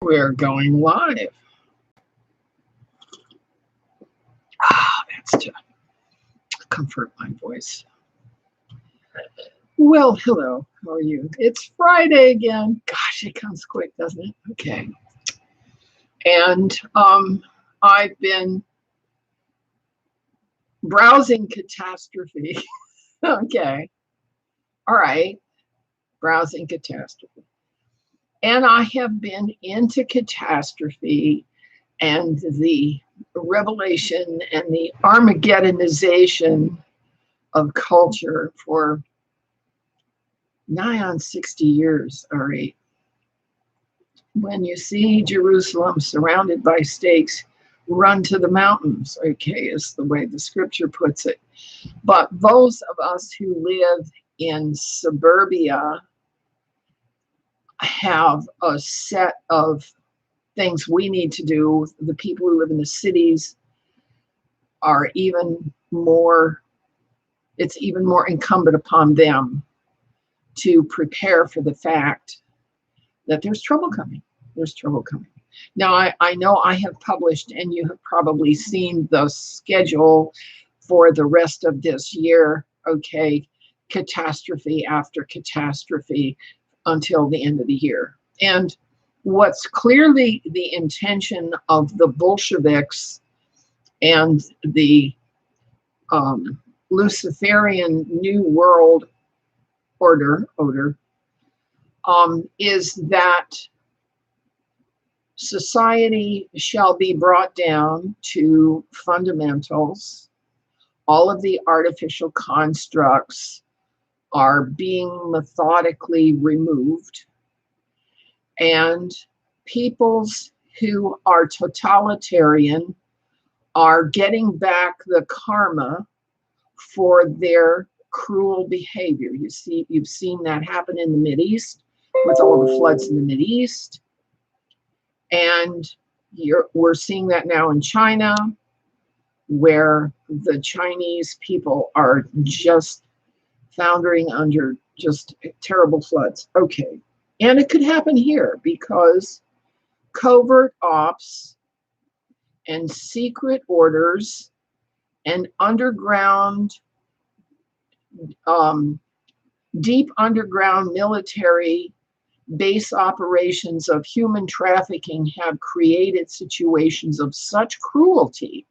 We're going live. That's to comfort my voice. Well, hello. How are you? It's Friday again. Gosh, it comes quick, doesn't it? Okay. And I've been browsing catastrophe. Okay. All right. Browsing catastrophe. And I have been into catastrophe and the revelation and the Armageddonization of culture for nigh on 60 years, all right. When you see Jerusalem surrounded by stakes, run to the mountains, okay, is the way the scripture puts it. But those of us who live in suburbia have a set of things we need to do. The people who live in the cities are even more, it's even more incumbent upon them to prepare for the fact that there's trouble coming. There's trouble coming. Now, I know I have published, and you have probably seen the schedule for the rest of this year, okay, catastrophe after catastrophe until the end of the year. And what's clearly the intention of the Bolsheviks and the Luciferian New World Order is that society shall be brought down to fundamentals. All of the artificial constructs are being methodically removed, and peoples who are totalitarian are getting back the karma for their cruel behavior. You've seen that happen in the Mideast with all the floods in the Mideast, and we're seeing that now in China, where the Chinese people are just foundering under just terrible floods. Okay, and it could happen here because covert ops and secret orders and underground, deep underground military base operations of human trafficking have created situations of such cruelty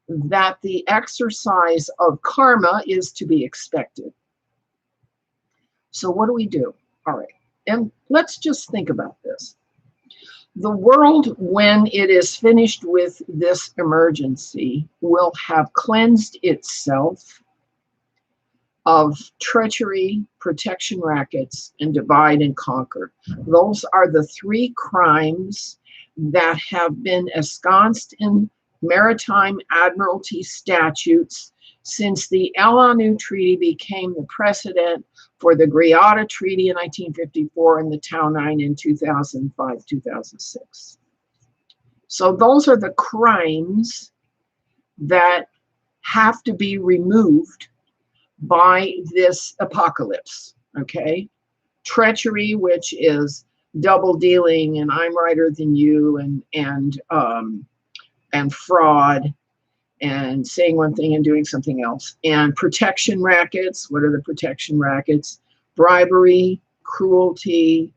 that the exercise of karma is to be expected. So what do we do? All right, and let's just think about this. The world, when it is finished with this emergency, will have cleansed itself of treachery, protection rackets, and divide and conquer. Those are the three crimes that have been ensconced in maritime admiralty statutes since the El Anu Treaty became the precedent for the Greada Treaty in 1954 and the Tau 9 in 2005-2006. So those are the crimes that have to be removed by this apocalypse, okay? Treachery, which is double dealing and I'm righter than you, and fraud and saying one thing and doing something else. And protection rackets, what are the protection rackets? Bribery, cruelty,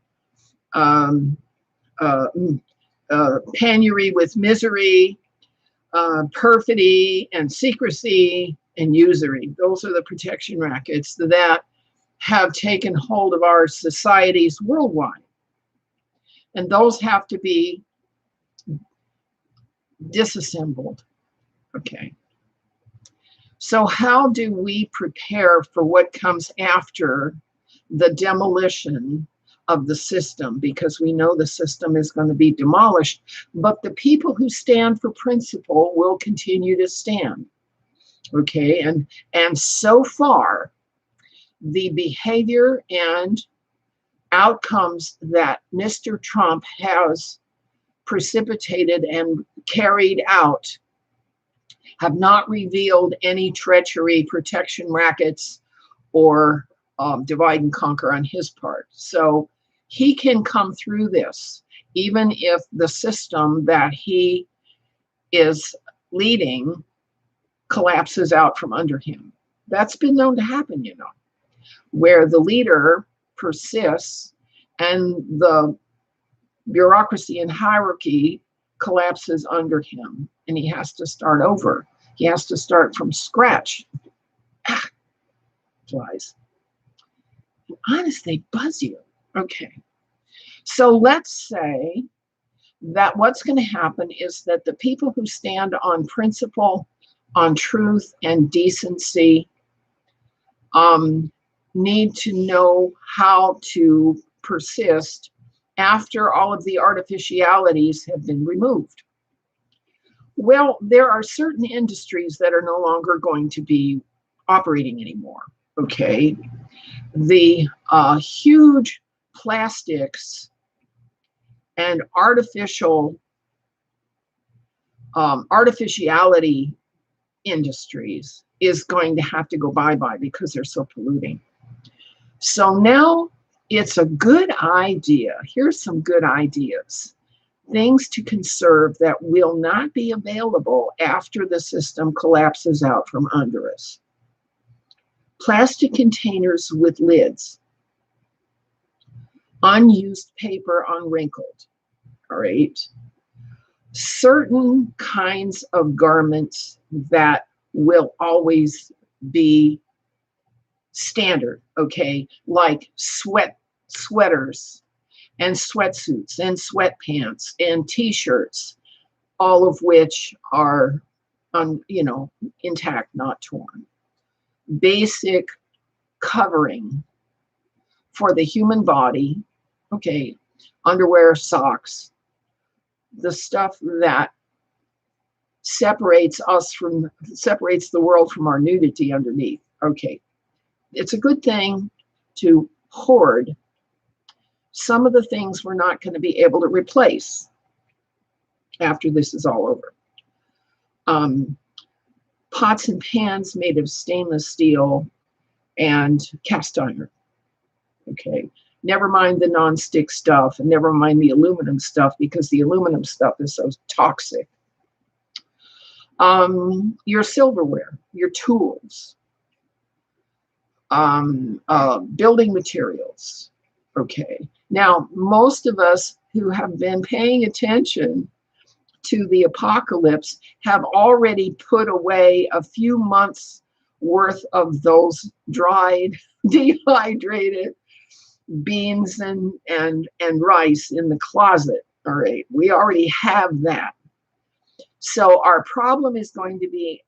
penury with misery, perfidy and secrecy, and usury. Those are the protection rackets that have taken hold of our societies worldwide. And those have to be disassembled. Okay. So how do we prepare for what comes after the demolition of the system? Because we know the system is going to be demolished, but the people who stand for principle will continue to stand. Okay, and so far, the behavior and outcomes that Mr. Trump has precipitated and carried out have not revealed any treachery, protection rackets, or divide and conquer on his part. So he can come through this, even if the system that he is leading collapses out from under him. That's been known to happen, you know, where the leader persists and the bureaucracy and hierarchy collapses under him, and he has to start over. He has to start from scratch. Flies. Honest, they buzz you. Okay. So let's say that what's going to happen is that the people who stand on principle, on truth and decency, need to know how to persist after all of the artificialities have been removed. Well, there are certain industries that are no longer going to be operating anymore, okay? The huge plastics and artificiality industries is going to have to go bye-bye because they're so polluting. So now it's a good idea. Here's some good ideas. Things to conserve that will not be available after the system collapses out from under us. Plastic containers with lids. Unused paper unwrinkled. All right. Certain kinds of garments that will always be standard, okay, like sweaters and sweatsuits and sweatpants and t-shirts, all of which are, intact, not torn. Basic covering for the human body, okay, underwear, socks, the stuff that separates the world from our nudity underneath. Okay, it's a good thing to hoard some of the things we're not going to be able to replace after this is all over. Pots and pans made of stainless steel and cast iron. Okay, never mind the non-stick stuff and never mind the aluminum stuff, because the aluminum stuff is so toxic. Your silverware, your tools, building materials. Okay, now most of us who have been paying attention to the apocalypse have already put away a few months worth of those dried, dehydrated beans and rice in the closet. All right, we already have that. So our problem is going to be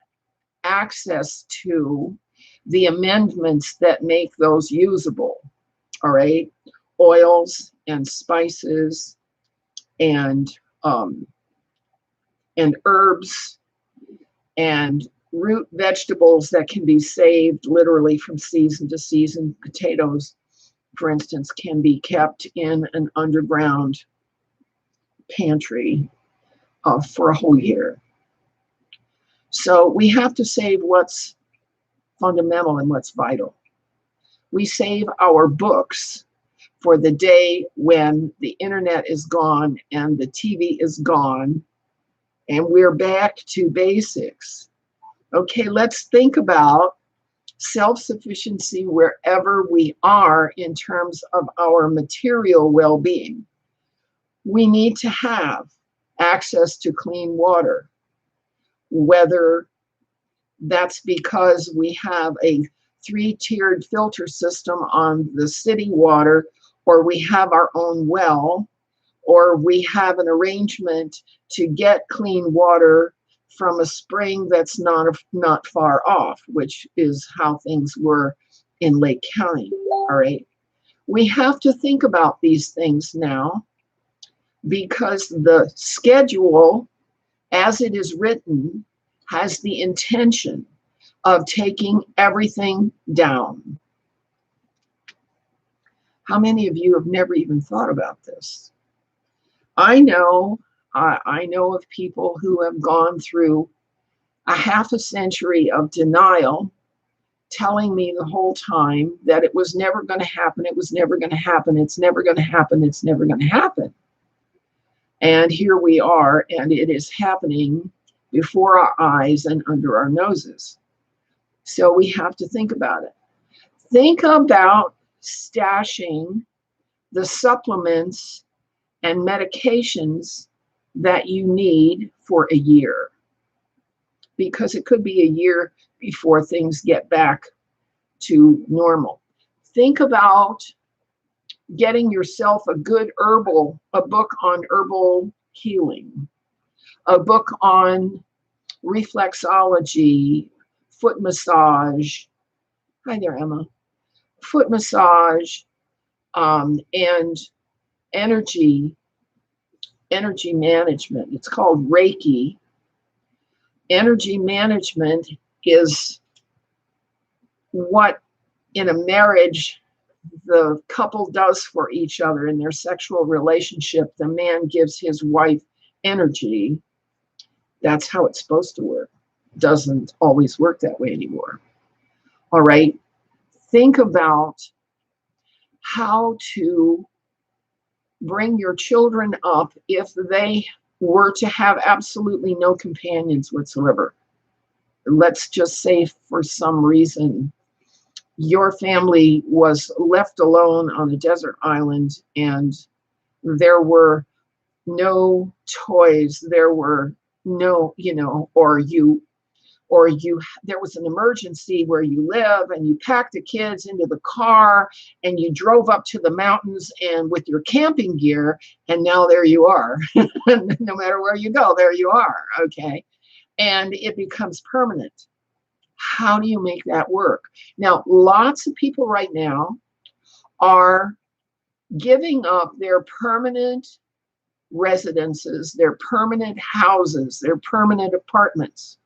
access to the amendments that make those usable. All right, oils and spices and herbs and root vegetables that can be saved literally from season to season. Potatoes, for instance, can be kept in an underground pantry for a whole year. So we have to save what's fundamental and what's vital. We save our books for the day when the internet is gone and the TV is gone and we're back to basics. Okay, let's think about self-sufficiency wherever we are in terms of our material well-being. We need to have access to clean water, whether that's because we have a 3-tiered filter system on the city water, or we have our own well, or we have an arrangement to get clean water from a spring that's not far off, which is how things were in Lake County. All right, we have to think about these things now, because the schedule as it is written has the intention of taking everything down. How many of you have never even thought about this? I know of people who have gone through a half a century of denial telling me the whole time that it was never going to happen, it was never going to happen, it's never going to happen, it's never going to happen. And here we are, and it is happening before our eyes and under our noses. So we have to think about it. Think about stashing the supplements and medications that you need for a year, because it could be a year before things get back to normal. Think about getting yourself a good a book on herbal healing, a book on reflexology, foot massage. Hi there, Emma. Foot massage, and energy management. It's called Reiki. Energy management is what in a marriage the couple does for each other in their sexual relationship. The man gives his wife energy. That's how it's supposed to work. Doesn't always work that way anymore. All right. Think about how to bring your children up if they were to have absolutely no companions whatsoever. Let's just say for some reason your family was left alone on a desert island and there were no toys, there were no, there was an emergency where you live and you packed the kids into the car and you drove up to the mountains and with your camping gear, and now there you are. No matter where you go, there you are. Okay. And it becomes permanent. How do you make that work? Now, lots of people right now are giving up their permanent residences, their permanent houses, their permanent apartments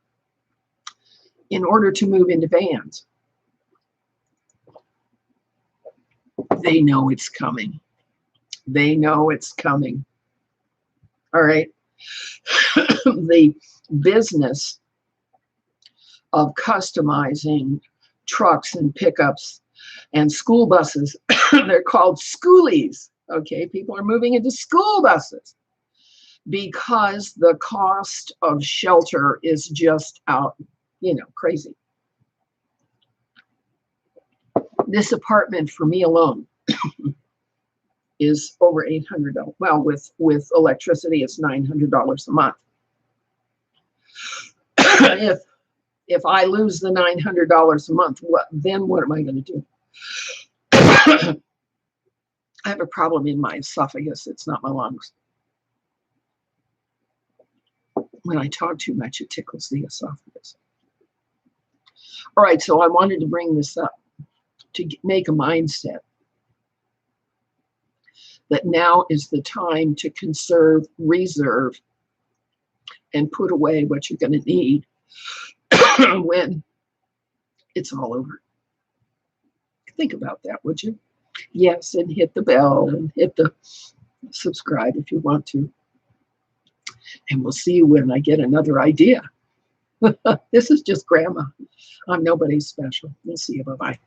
in order to move into vans. They know it's coming. They know it's coming. All right. The business of customizing trucks and pickups and school buses, they're called schoolies. Okay, people are moving into school buses because the cost of shelter is just out, crazy. This apartment for me alone is over $800. Well, with electricity, it's $900 a month. If I lose the $900 a month, what am I going to do? I have a problem in my esophagus. It's not my lungs. When I talk too much, it tickles the esophagus. All right, so I wanted to bring this up to make a mindset that now is the time to conserve, reserve, and put away what you're going to need when it's all over. Think about that, would you? Yes, and hit the bell and hit the subscribe if you want to. And we'll see you when I get another idea. This is just Grandma. I'm nobody special. We'll see you. Bye-bye.